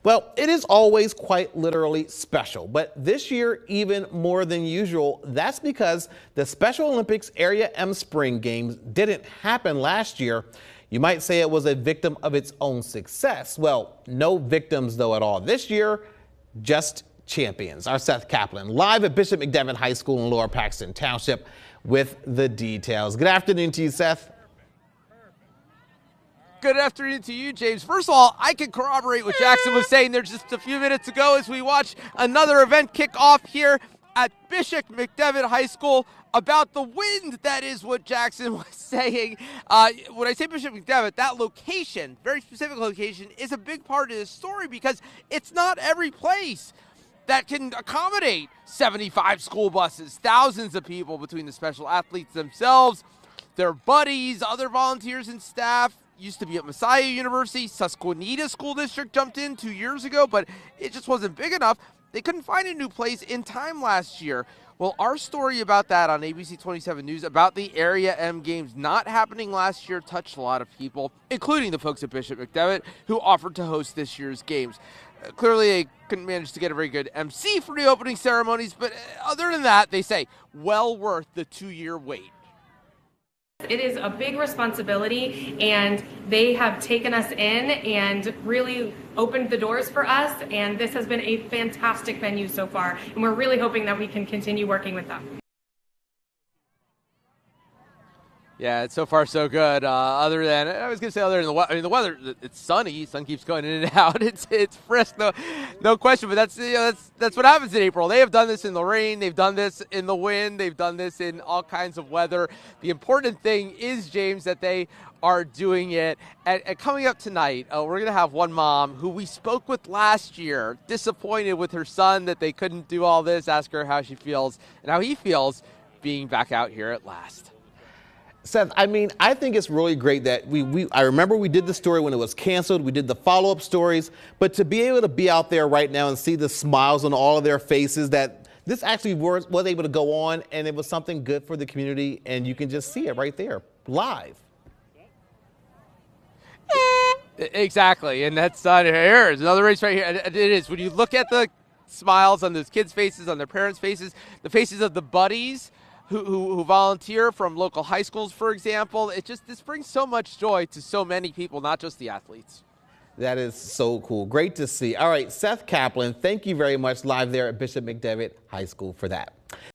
Well, it is always quite literally special, but this year even more than usual. That's because the Special Olympics Area M Spring Games didn't happen last year. You might say it was a victim of its own success. Well, no victims though at all this year, just champions. Our Seth Kaplan live at Bishop McDevitt High School in Lower Paxton Township with the details. Good afternoon to you, Seth. Good afternoon to you, James. First of all, I can corroborate what Jackson was saying there just a few minutes ago as we watch another event kick off here at Bishop McDevitt High School about the wind. That is what Jackson was saying. When I say Bishop McDevitt, that location, very specific location, is a big part of this story because it's not every place that can accommodate 75 school buses, thousands of people between the special athletes themselves, their buddies, other volunteers and staff. Used to be at Messiah University. Susquehanna School District jumped in 2 years ago, but it just wasn't big enough. They couldn't find a new place in time last year. Well, our story about that on ABC 27 News about the Area M Games not happening last year touched a lot of people, including the folks at Bishop McDevitt who offered to host this year's games. Clearly, they couldn't manage to get a very good MC for the opening ceremonies, but other than that, they say, well worth the 2-year wait. It is a big responsibility, and they have taken us in and really opened the doors for us, and this has been a fantastic venue so far, and we're really hoping that we can continue working with them. Yeah, it's so far so good. Other than the weather. I mean, the weather. It's sunny. Sun keeps going in and out. It's frisk, no question. But that's what happens in April. They have done this in the rain. They've done this in the wind. They've done this in all kinds of weather. The important thing is, James, that they are doing it. And coming up tonight, we're going to have one mom who we spoke with last year, disappointed with her son that they couldn't do all this. Ask her how she feels and how he feels being back out here at last. Seth, I mean, I think it's really great that I remember we did the story when it was canceled. We did the follow-up stories, but to be able to be out there right now and see the smiles on all of their faces, that this actually was able to go on, and it was something good for the community, and you can just see it right there, live. Exactly, and that's here's another race right here. It is, when you look at the smiles on those kids' faces, on their parents' faces, the faces of the buddies who volunteer from local high schools, for example. This brings so much joy to so many people, not just the athletes. That is so cool. Great to see. All right, Seth Kaplan, thank you very much live there at Bishop McDevitt High School for that.